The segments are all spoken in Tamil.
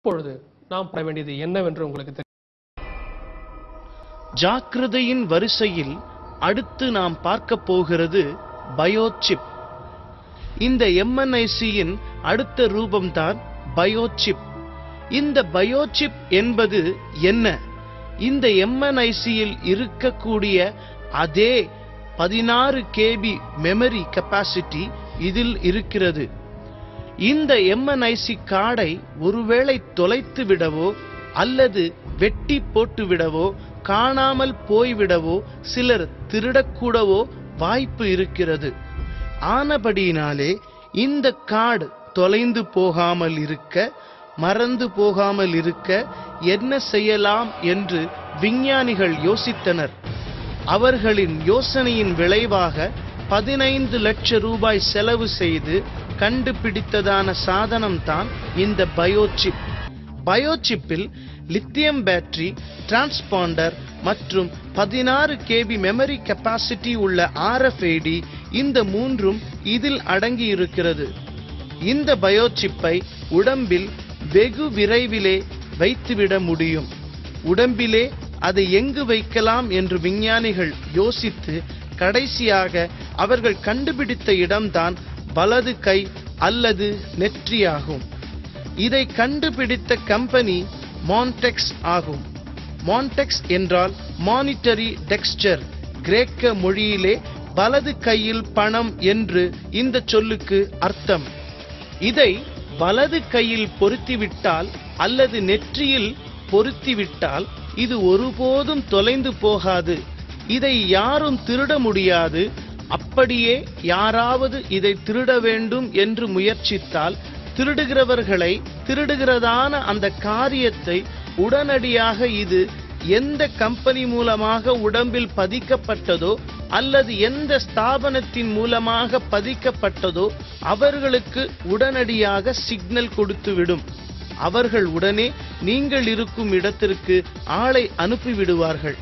இப்பொழுது நாம் பெற வேண்டியது என்னவென்று உங்களுக்கு தெரியும். ஜாக்கிரதையின் வரிசையில் அடுத்து நாம் பார்க்க போகிறது பயோசிப். இந்த MNIC-யின் அடுத்த ரூபம்தான் பயோசிப். இந்த பயோசிப் என்பது என்ன? இந்த MNIC-யில் இருக்கக்கூடிய அதே 16 KB மெமரி கெப்பாசிட்டி இதில் இருக்கிறது. இந்த MNIC கார்டை ஒருவேளை தொலைத்து விடவோ அல்லது வெட்டி போட்டு விடவோ காணாமல் போய்விடவோ சிலர் திருடக்கூடவோ வாய்ப்பு இருக்கிறது. ஆனபடியினாலே இந்த கார்டு தொலைந்து போகாமல் இருக்க, மறந்து போகாமல் இருக்க என்ன செய்யலாம் என்று விஞ்ஞானிகள் யோசித்தனர். அவர்களின் யோசனையின் விளைவாக 15 லட்சம் ரூபாய் செலவு செய்து கண்டுபிடித்ததான சாதனம்தான் இந்த பயோசிப். பயோசிப்பில் லித்தியம் பேட்டரி, டிரான்ஸ்பாண்டர் மற்றும் 16 KB மெமரி கெப்பாசிட்டி உள்ள RFID, இந்த மூன்றும் இதில் அடங்கி இருக்கிறது. இந்த பயோசிப்பை உடம்பில் வெகு விரைவிலே வைத்துவிட முடியும். உடம்பிலே அதை எங்கு வைக்கலாம் என்று விஞ்ஞானிகள் யோசித்து கடைசியாக அவர்கள் கண்டுபிடித்த இடம்தான் வலது கை அல்லது நெற்றியாகும். இதை கண்டுபிடித்த கம்பெனி மான்டெக்ஸ் ஆகும். மான்டெக்ஸ் என்றால் மானிட்டரி டெக்ஸ்சர். கிரேக்க மொழியிலே வலது கையில் பணம் என்று இந்த சொல்லுக்கு அர்த்தம். இதை வலது கையில் பொருத்திவிட்டால் அல்லது நெற்றியில் பொருத்திவிட்டால் இது ஒருபோதும் தொலைந்து போகாது. இதை யாரும் திருட முடியாது. அப்படியே யாராவது இதை திருட வேண்டும் என்று முயற்சித்தால் திருடுகிறவர்களை, திருடுகிறதான அந்த காரியத்தை உடனடியாக இது எந்த கம்பெனி மூலமாக உடம்பில் பதிக்கப்பட்டதோ அல்லது எந்த ஸ்தாபனத்தின் மூலமாக பதிக்கப்பட்டதோ அவர்களுக்கு உடனடியாக சிக்னல் கொடுத்துவிடும். அவர்கள் உடனே நீங்கள் இருக்கும் இடத்திற்கு ஆளை அனுப்பிவிடுவார்கள்.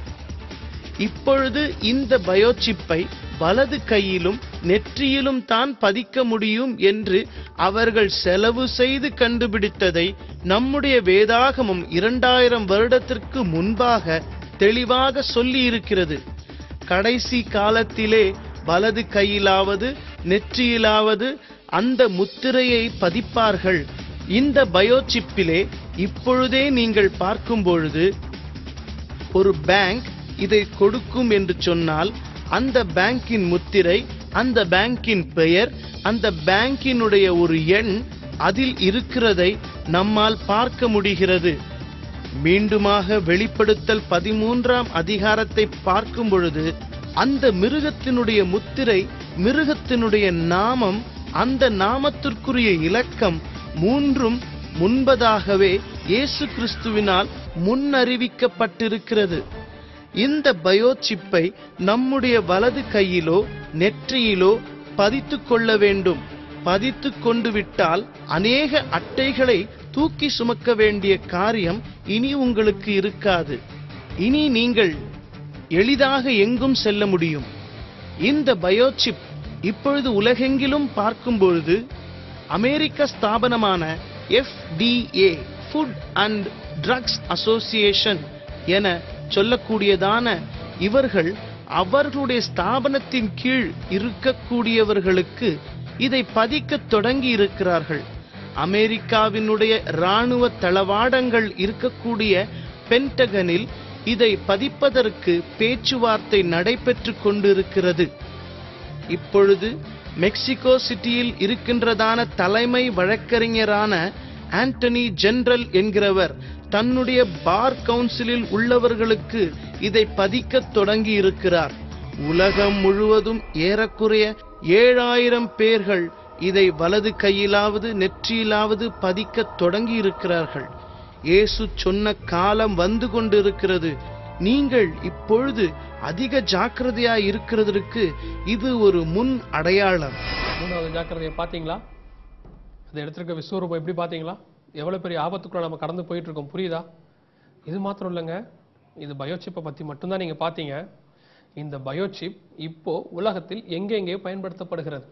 இப்பொழுது இந்த பயோசிப்பை வலது கையிலும் நெற்றியிலும் தான் பதிக்க முடியும் என்று அவர்கள் செலவு செய்து கண்டுபிடித்ததை நம்முடைய வேதாகமம் 2000 வருடத்திற்கு முன்பாக தெளிவாக சொல்லி இருக்கிறது. கடைசி காலத்திலே வலது கையிலாவது நெற்றியிலாவது அந்த முத்திரையை பதிப்பார்கள். இந்த பயோசிப்பிலே இப்பொழுதே நீங்கள் பார்க்கும் பொழுது ஒரு பேங்க் இதை கொடுக்கும் என்று சொன்னால் அந்த பேங்கின் முத்திரை, அந்த பேங்கின் பெயர், அந்த பேங்கினுடைய ஒரு எண் அதில் இருக்கிறதை நம்மால் பார்க்க முடிகிறது. மீண்டுமாக வெளிப்படுத்தல் 13ஆம் அதிகாரத்தை பார்க்கும் பொழுது அந்த மிருகத்தினுடைய முத்திரை, மிருகத்தினுடைய நாமம், அந்த நாமத்திற்குரிய இலக்கம் மூன்றும் முன்பதாகவே இயேசு கிறிஸ்துவினால் முன்னறிவிக்கப்பட்டிருக்கிறது. இந்த பயோசிப்பை நம்முடைய வலது கையிலோ நெற்றியிலோ பதித்து கொள்ள வேண்டும். பதித்து கொண்டு விட்டால் அநேக அட்டைகளை தூக்கி சுமக்க வேண்டிய காரியம் இனி உங்களுக்கு இருக்காது. இனி நீங்கள் எளிதாக எங்கும் செல்ல முடியும். இந்த பயோசிப் இப்பொழுது உலகெங்கிலும் பார்க்கும் பொழுது அமெரிக்க ஸ்தாபனமான FDA, food and drugs association என சொல்லக்கூடியதான இவர்கள் அவர்களுடைய ஸ்தாபனத்தின் கீழ் இருக்கக்கூடியவர்களுக்கு இதை பதிக்க தொடங்கி இருக்கிறார்கள். அமெரிக்காவினுடைய இராணுவ தளவாடங்கள் இருக்கக்கூடிய பென்டகனில் இதை பதிப்பதற்கு பேச்சுவார்த்தை நடைபெற்று கொண்டிருக்கிறது. இப்பொழுது மெக்சிகோ சிட்டியில் இருக்கின்றதான தலைமை வழக்கறிஞரான ஆண்டனி ஜெனரல் என்கிறவர் தன்னுடைய பார் கவுன்சிலில் உள்ளவர்களுக்கு இதை பதிக்க தொடங்கி இருக்கிறார். உலகம் முழுவதும் ஏறக்குறைய 7000 பேர்கள் இதை வலது கையிலாவது நெற்றியிலாவது பதிக்க தொடங்கி இருக்கிறார்கள். இயேசு சொன்ன காலம் வந்து கொண்டிருக்கிறது. நீங்கள் இப்பொழுது அதிக ஜாக்கிரதையாய் இருக்கிறதற்கு இது ஒரு முன் அடையாளம். மூணாவது ஜாக்கிரதையை பார்த்தீங்களா? அதை எடுத்திருக்க விஸ்வரூபம் எப்படி பார்த்தீங்களா? எவ்வளவு பெரிய ஆபத்துக்குள்ள நம்ம கடந்து போயிட்டு இருக்கோம். புரியுதா? இது மாத்திரம் இல்லைங்க, இது பயோசிப்பை பத்தி மட்டும்தான் நீங்க பார்த்தீங்க. இந்த பயோசிப் இப்போ உலகத்தில் எங்கெங்கே பயன்படுத்தப்படுகிறது,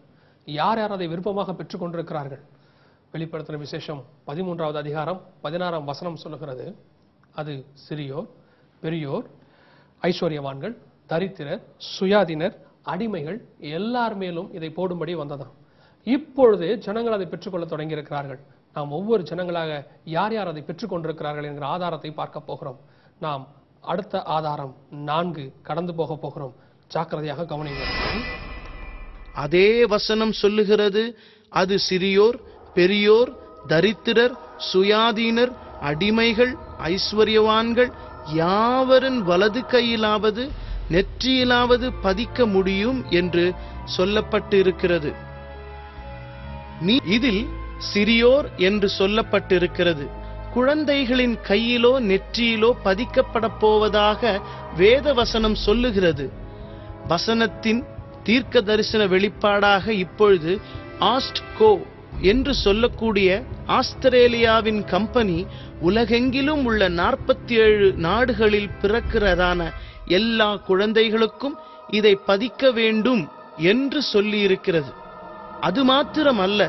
யார் யார் அதை விருப்பமாக பெற்றுக்கொண்டிருக்கிறார்கள். வெளிப்படுத்தின விசேஷம் 13வது அதிகாரம் 16ஆம் வசனம் சொல்லுகிறது, அது சிறியோர், பெரியோர், ஐஸ்வர்யவான்கள், தரித்திரர், சுயாதீனர், அடிமைகள் எல்லார் மேலும் இதை போடும்படி வந்ததாம். இப்பொழுது ஜனங்கள் அதை பெற்றுக்கொள்ள தொடங்கி இருக்கிறார்கள். நாம் ஒவ்வொரு ஜனங்களாக யார் யார் அதை பெற்றுக் கொண்டிருக்கிறார்கள் என்கிற ஆதாரத்தை பார்க்க போகிறோம். நாம் அடுத்த ஆதாரம் 4 கடந்து போக போகிறோம். ஜாக்கிரதையாக கவனிங்கள். அதே வசனம் சொல்லுகிறது, அது சிறியோர், பெரியோர், தரித்திரர், சுயாதீனர், அடிமைகள், ஐஸ்வர்யவான்கள் யாவரின் வலது கையிலாவது நெற்றியிலாவது பதிக்க முடியும் என்று சொல்லப்பட்டு இருக்கிறது. இதில் சிறியோர் என்று சொல்லப்பட்டிருக்கிறது. குழந்தைகளின் கையிலோ நெற்றியிலோ பதிக்கப்பட போவதாக வேத வசனம் சொல்லுகிறது. வசனத்தின் தீர்க்க தரிசன வெளிப்பாடாக இப்பொழுது ஆஸ்ட்கோ என்று சொல்லக்கூடிய ஆஸ்திரேலியாவின் கம்பெனி உலகெங்கிலும் உள்ள 47 நாடுகளில் பிறக்கிறதான எல்லா குழந்தைகளுக்கும் இதை பதிக்க வேண்டும் என்று சொல்லி இருக்கிறது. அது மாத்திரமல்ல,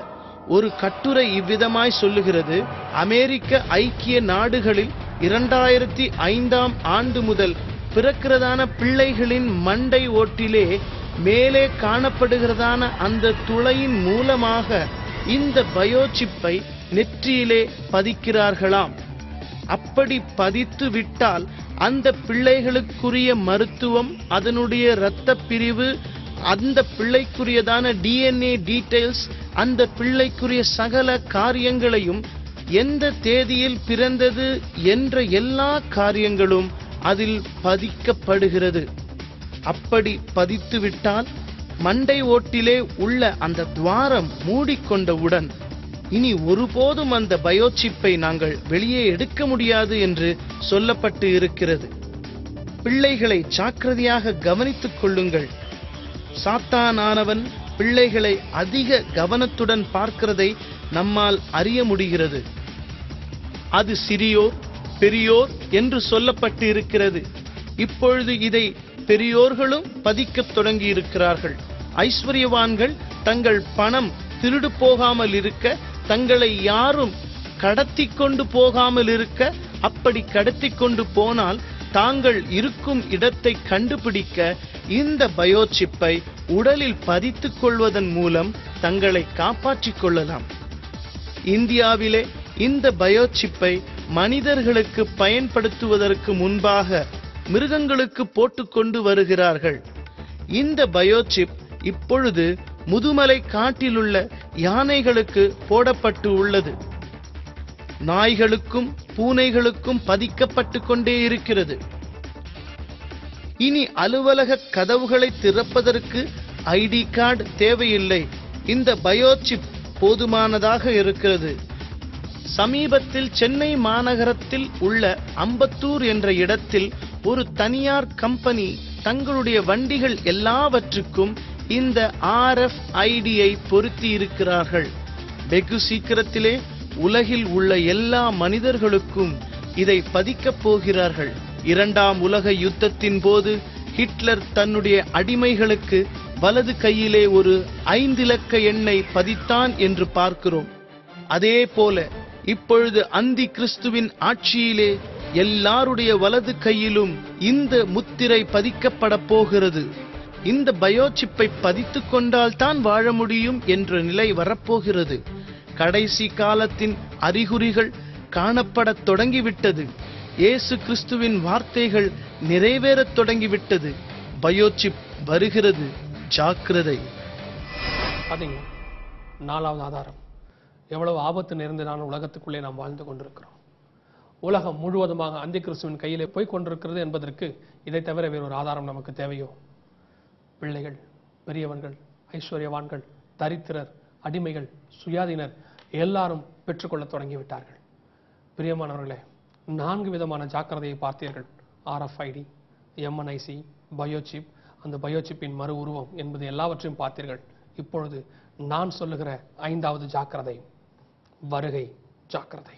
ஒரு கட்டுரை இவ்விதமாய் சொல்லுகிறது, அமெரிக்க ஐக்கிய நாடுகளில் 2005ஆம் ஆண்டு முதல் பிறக்கிறதான பிள்ளைகளின் மண்டை ஓட்டிலே மேலே காணப்படுகிறதான அந்த துளையின் மூலமாக இந்த பயோசிப்பை நெற்றியிலே பதிக்கிறார்களாம். அப்படி பதித்து விட்டால் அந்த பிள்ளைகளுக்குரிய மருத்துவம், அதனுடைய இரத்த பிரிவு, அந்த பிள்ளைக்குரியதான DNA டீடைல்ஸ், அந்த பிள்ளைக்குரிய சகல காரியங்களையும், எந்த தேதியில் பிறந்தது என்ற எல்லா காரியங்களும் அதில் பதிக்கப்படுகிறது. அப்படி பதித்து விட்டால் மண்டை ஓட்டிலே உள்ள அந்த துவாரம் மூடிக்கொண்டவுடன் இனி ஒருபோதும் அந்த பயோசிப்பை நாங்கள் வெளியே எடுக்க முடியாது என்று சொல்லப்பட்டு இருக்கிறது. பிள்ளைகளை ஜாக்கிரதையாக கவனித்துக் கொள்ளுங்கள். சாத்தானானவன் பிள்ளைகளை அதிக கவனத்துடன் பார்க்கிறதை நம்மால் அறிய முடிகிறது. அது சிறியோர், பெரியோர் என்று சொல்லப்பட்டு இருக்கிறது. இப்பொழுது இதை பெரியோர்களும் பதிக்கத் தொடங்கி இருக்கிறார்கள். ஐஸ்வர்யவான்கள் தங்கள் பணம் திருடு போகாமல் இருக்க, தங்களை யாரும் கடத்தி கொண்டு போகாமல் இருக்க, அப்படி கடத்தி கொண்டு போனால் தாங்கள் இருக்கும் இடத்தை கண்டுபிடிக்க இந்த பயோசிப்பை உடலில் பதித்துக் கொள்வதன் மூலம் தங்களை காப்பாற்றிக் கொள்ளலாம். இந்தியாவிலே இந்த பயோசிப்பை மனிதர்களுக்கு பயன்படுத்துவதற்கு முன்பாக மிருகங்களுக்கு போட்டுக்கொண்டு வருகிறார்கள். இந்த பயோசிப் இப்பொழுது முதுமலை காட்டிலுள்ள யானைகளுக்கு போடப்பட்டு உள்ளது. நாய்களுக்கும் பூனைகளுக்கும் பதிக்கப்பட்டு கொண்டே இருக்கிறது. இனி அலுவலக கதவுகளை திறப்பதற்கு ஐடி கார்டு தேவையில்லை. இந்த பயோசிப் போதுமானதாக இருக்கிறது. சமீபத்தில் சென்னை மாநகரத்தில் உள்ள அம்பத்தூர் என்ற இடத்தில் ஒரு தனியார் கம்பெனி தங்களுடைய வண்டிகள் எல்லாவற்றுக்கும் இந்த RFID-ஐ பொருத்தி இருக்கிறார்கள். வெகு சீக்கிரத்திலே உலகில் உள்ள எல்லா மனிதர்களுக்கும் இதை பதிக்கப் போகிறார்கள். 2ஆம் உலக யுத்தத்தின் போது ஹிட்லர் தன்னுடைய அடிமைகளுக்கு வலது கையிலே ஒரு 5 இலக்க எண்ணை பதித்தான் என்று பார்க்கிறோம். அதே போல இப்பொழுது அந்தி கிறிஸ்துவின் ஆட்சியிலே எல்லாருடைய வலது கையிலும் இந்த முத்திரை பதிக்கப்பட போகிறது. இந்த பயோசிப்பை பதித்துக் கொண்டால் தான் வாழ முடியும் என்ற நிலை வரப்போகிறது. கடைசி காலத்தின் அறிகுறிகள் காணப்படத் தொடங்கிவிட்டது. இயேசு கிறிஸ்துவின் வார்த்தைகள் நிறைவேறத் தொடங்கிவிட்டது. பயோசிப் வருகிறது, ஜாக்கிரதை. பாத்தீங்க, 4வது ஆதாரம். எவ்வளவு ஆபத்து நிறைந்ததான உலகத்துக்குள்ளே நாம் வாழ்ந்து கொண்டிருக்கிறோம். உலகம் முழுவதுமாக அந்தி கிறிஸ்துவின் கையிலே போய் கொண்டிருக்கிறது என்பதற்கு இதை தவிர வேறொரு ஆதாரம் நமக்கு தேவையோ? பிள்ளைகள், பெரியவர்கள், ஐஸ்வர்யவான்கள், தரித்திரர், அடிமைகள், சுயாதீனர் எல்லாரும் பெற்றுக்கொள்ள தொடங்கிவிட்டார்கள். பிரியமானவர்களே, 4 விதமான ஜாக்கிரதையை பார்த்தீர்கள். RFID, MNIC, பயோசிப், அந்த பயோசிப்பின் மறு உருவம் என்பது எல்லாவற்றையும் பார்த்தீர்கள். இப்பொழுது நான் சொல்லுகிற 5வது ஜாக்கிரதை, வருகை ஜாக்கிரதை.